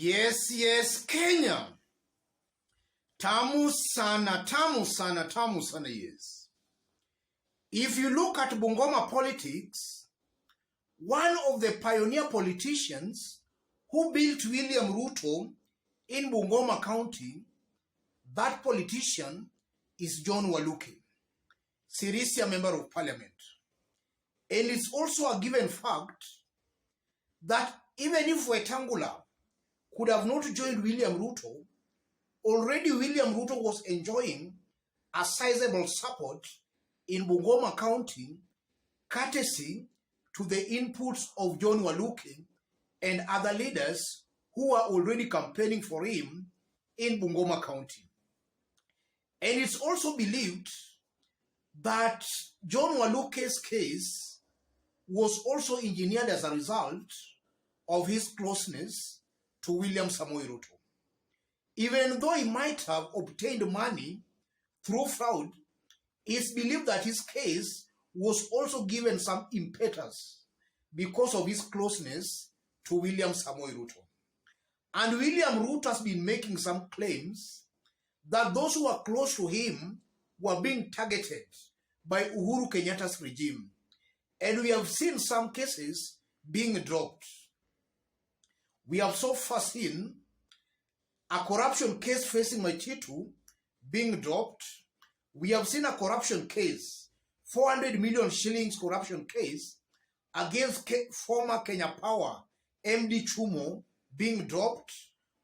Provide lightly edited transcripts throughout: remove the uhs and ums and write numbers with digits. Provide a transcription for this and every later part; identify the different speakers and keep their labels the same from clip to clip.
Speaker 1: Yes, Kenya. Tamu sana, yes. If you look at Bungoma politics, one of the pioneer politicians who built William Ruto in Bungoma County, that politician is John Waluke, Sirisia Member of Parliament. And it's also a given fact that even if Wetangula could have not joined William Ruto, already William Ruto was enjoying a sizable support in Bungoma County, courtesy to the inputs of John Waluke and other leaders who are already campaigning for him in Bungoma County. And it's also believed that John Waluke's case was also engineered as a result of his closeness to William Samoei Ruto. Even though he might have obtained money through fraud, it's believed that his case was also given some impetus because of his closeness to William Samoei Ruto. And William Ruto has been making some claims that those who are close to him were being targeted by Uhuru Kenyatta's regime. And we have seen some cases being dropped. We have so far seen a corruption case facing Machitu being dropped. We have seen a corruption case, 400 million shillings corruption case against former Kenya Power MD Chumo being dropped.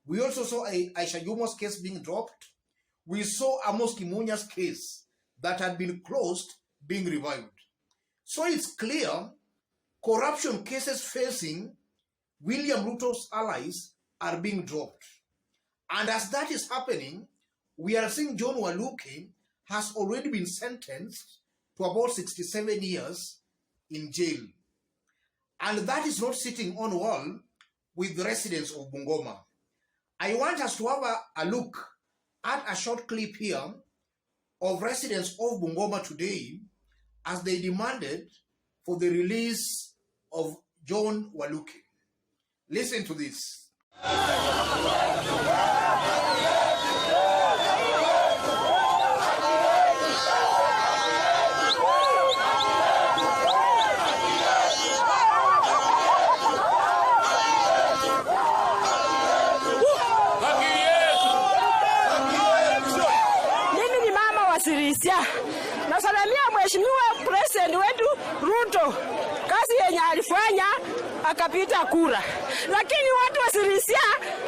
Speaker 1: We also saw Aisha Jumo's case being dropped. We saw Amos Kimunya's case that had been closed being revived. So it's clear corruption cases facing William Ruto's allies are being dropped. And as that is happening, we are seeing John Waluke has already been sentenced to about 67 years in jail. And that is not sitting on well with the residents of Bungoma. I want us to have a look at a short clip here of residents of Bungoma today as they demanded for the release of John Waluke. Listen to this.
Speaker 2: Nasalamia mheshimiwa president wetu Ruto, kazi yenye alifanya akapita kura, lakini watu wa Sirisia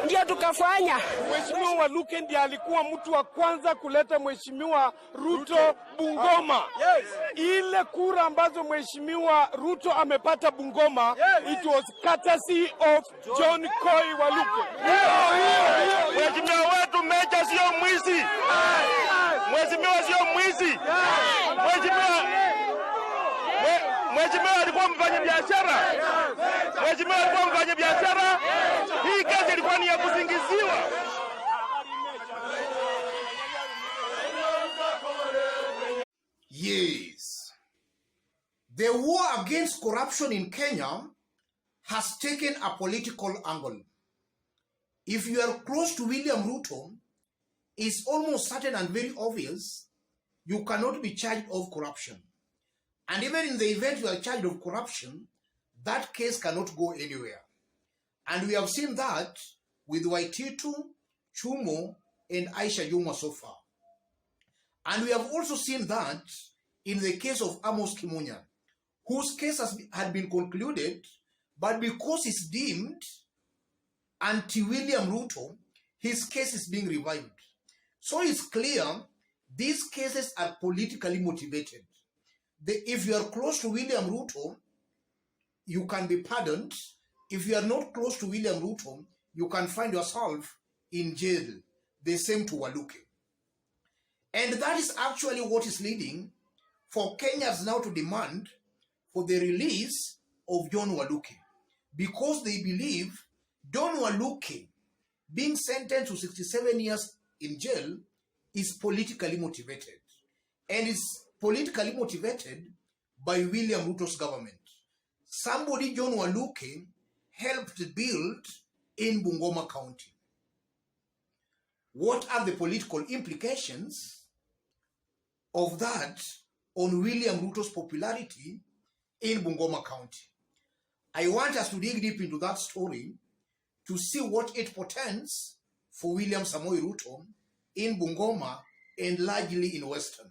Speaker 2: ndio tukafanya.
Speaker 3: Mheshimiwa Waluke ndiye alikuwa mtu wa kwanza kuleta mheshimiwa Ruto Bungoma. Yes. Ile kura ambazo mheshimiwa Ruto amepata Bungoma, it was courtesy of John Koi Waluke.
Speaker 4: Mheshimiwa wetu Meja sio mwizi. Mheshimiwa sio mwizi. Mheshimiwa alikuwa mfanyabiashara. Mheshimiwa alikuwa mfanyabiashara. Hii kesi ilikuwa ni ya kusingiziwa.
Speaker 1: Yes. The war against corruption in Kenya has taken a political angle. If you are close to William Ruto, it's almost certain and very obvious you cannot be charged of corruption. And even in the event you are charged of corruption, that case cannot go anywhere. And we have seen that with Waititu, Chumo, and Aisha Juma so far. And we have also seen that in the case of Amos Kimunya, whose case had been concluded, but because it's deemed anti-William Ruto, his case is being revived. So it's clear these cases are politically motivated. If you are close to William Ruto, you can be pardoned. If you are not close to William Ruto, you can find yourself in jail. The same to Waluke. And that is actually what is leading for Kenyans now to demand for the release of John Waluke. Because they believe John Waluke being sentenced to 67 years in jail is politically motivated. And it's politically motivated by William Ruto's government. Somebody, John Waluke, helped build in Bungoma County. What are the political implications of that on William Ruto's popularity in Bungoma County? I want us to dig deep into that story to see what it portends for William Samoei Ruto in Bungoma and largely in Western.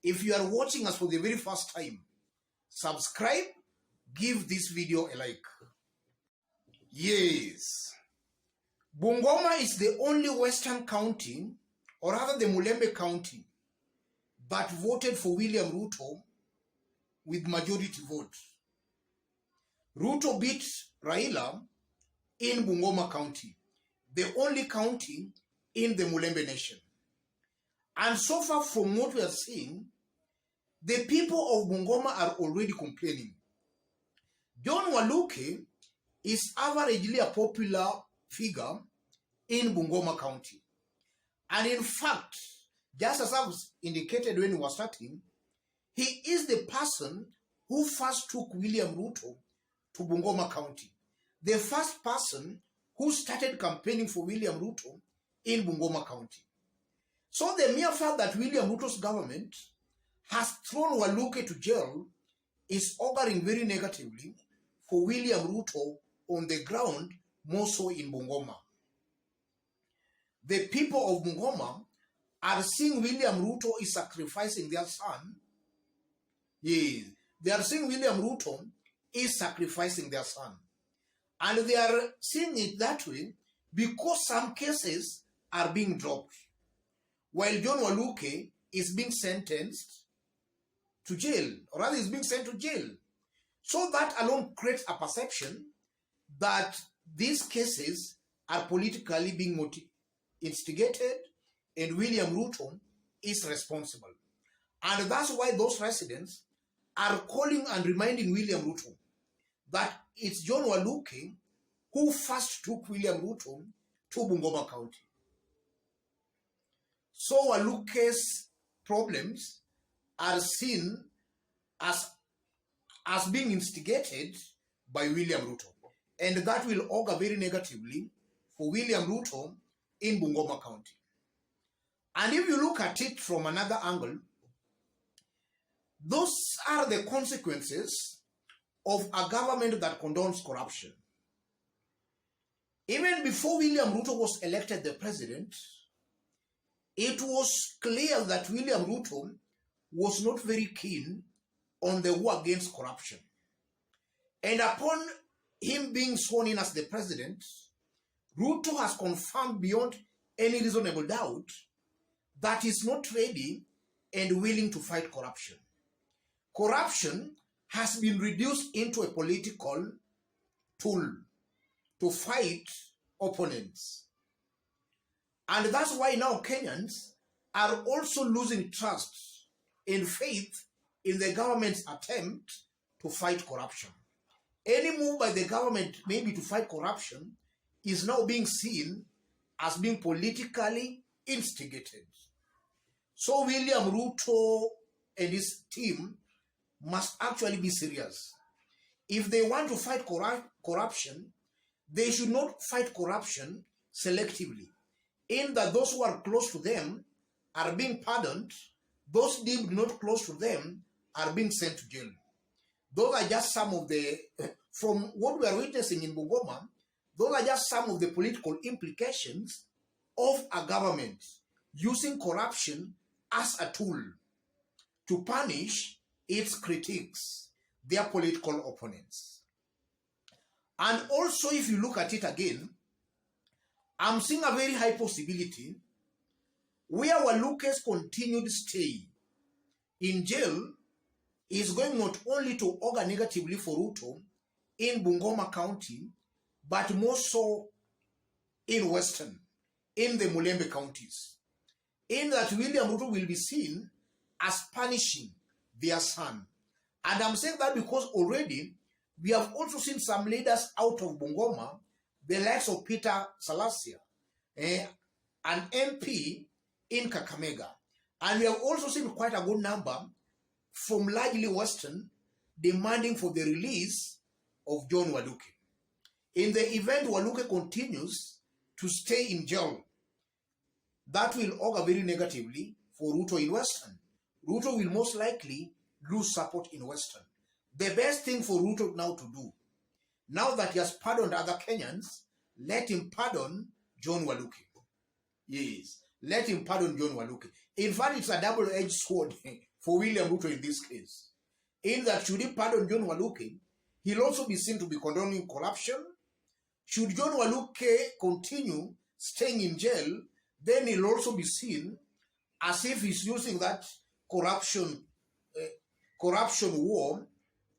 Speaker 1: If you are watching us for the very first time, subscribe, give this video a like. Yes, Bungoma is the only Western county, or rather the Mulembe County, that voted for William Ruto with majority vote. Ruto beat Raila in Bungoma County, the only county in the Mulembe Nation. And so far from what we are seeing, the people of Bungoma are already complaining. John Waluke is averagely a popular figure in Bungoma County. And in fact, just as I was indicated when we were starting, he is the person who first took William Ruto to Bungoma County. The first person who started campaigning for William Ruto in Bungoma County. So the mere fact that William Ruto's government has thrown Waluke to jail is auguring very negatively for William Ruto on the ground, more so in Bungoma. The people of Bungoma are seeing William Ruto is sacrificing their son. Yes, they are seeing William Ruto is sacrificing their son. And they are seeing it that way because some cases are being dropped, while John Waluke is being sentenced to jail, or rather is being sent to jail. So that alone creates a perception that these cases are politically being instigated and William Ruto is responsible. And that's why those residents are calling and reminding William Ruto that it's John Waluke who first took William Ruto to Bungoma County. So Waluke's problems are seen as being instigated by William Ruto. And that will augur very negatively for William Ruto in Bungoma County. And if you look at it from another angle, those are the consequences of a government that condones corruption. Even before William Ruto was elected the president, it was clear that William Ruto was not very keen on the war against corruption. And upon him being sworn in as the president, Ruto has confirmed beyond any reasonable doubt that he's not ready and willing to fight corruption. Corruption has been reduced into a political tool to fight opponents. And that's why now Kenyans are also losing trust and faith in the government's attempt to fight corruption. Any move by the government maybe to fight corruption is now being seen as being politically instigated. So William Ruto and his team must actually be serious. If they want to fight corruption, they should not fight corruption selectively, in that those who are close to them are being pardoned, those deemed not close to them are being sent to jail. Those are just some of the, from what we are witnessing in Bungoma, those are just some of the political implications of a government using corruption as a tool to punish its critics, their political opponents. And also, if you look at it again, I'm seeing a very high possibility where Waluke's continued stay in jail is going not only to augur negatively for Ruto in Bungoma County, but more so in Western, in the Mulembe counties, in that William Ruto will be seen as punishing their son. And I'm saying that because already we have also seen some leaders out of Bungoma, the likes of Peter Salasia, an MP in Kakamega. And we have also seen quite a good number from largely Western demanding for the release of John Waluke. In the event Waluke continues to stay in jail, that will augur very negatively for Ruto in Western. Ruto will most likely lose support in Western. The best thing for Ruto now to do, now that he has pardoned other Kenyans, let him pardon John Waluke. Yes, let him pardon John Waluke. In fact, it's a double-edged sword for William Ruto in this case. In that, should he pardon John Waluke, he'll also be seen to be condoning corruption. Should John Waluke continue staying in jail, then he'll also be seen as if he's using that corruption war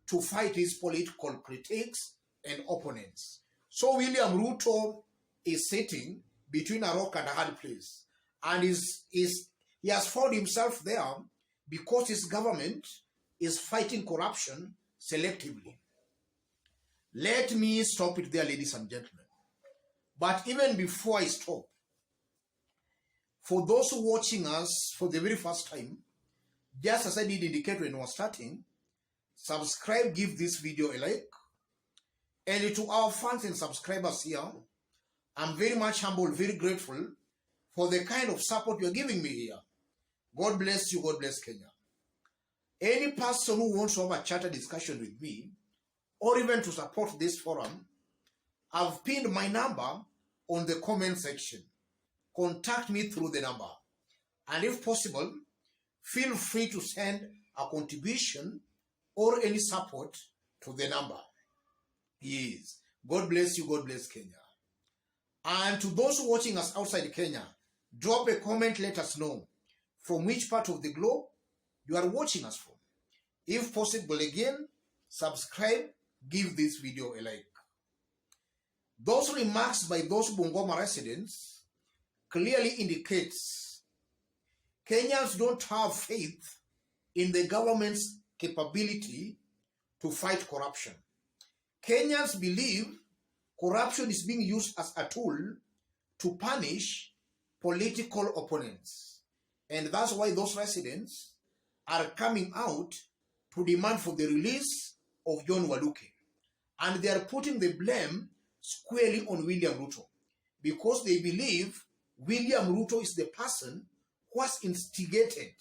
Speaker 1: to fight his political critics and opponents. So William Ruto is sitting between a rock and a hard place. And he has found himself there because his government is fighting corruption selectively. Let me stop it there, ladies and gentlemen. But even before I stop, for those watching us for the very first time, just as I did indicate when we were starting, subscribe, give this video a like. And to our fans and subscribers here, I'm very much humbled, very grateful for the kind of support you're giving me here. God bless you, God bless Kenya. Any person who wants to have a chat discussion with me, or even to support this forum, I've pinned my number on the comment section. Contact me through the number. And if possible, feel free to send a contribution or any support to the number. Yes. God bless you. God bless Kenya. And to those watching us outside Kenya, drop a comment, let us know from which part of the globe you are watching us from. If possible, again, subscribe, give this video a like. Those remarks by those Bungoma residents clearly indicates Kenyans don't have faith in the government's capability to fight corruption. Kenyans believe corruption is being used as a tool to punish political opponents. And that's why those residents are coming out to demand for the release of John Waluke. And they are putting the blame squarely on William Ruto because they believe William Ruto is the person who has instigated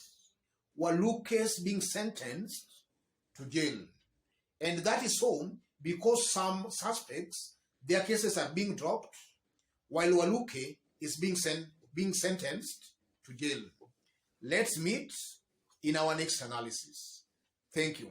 Speaker 1: Waluke's being sentenced to jail. And that is so because some suspects, their cases are being dropped while Waluke is being sentenced to jail. Let's meet in our next analysis. Thank you.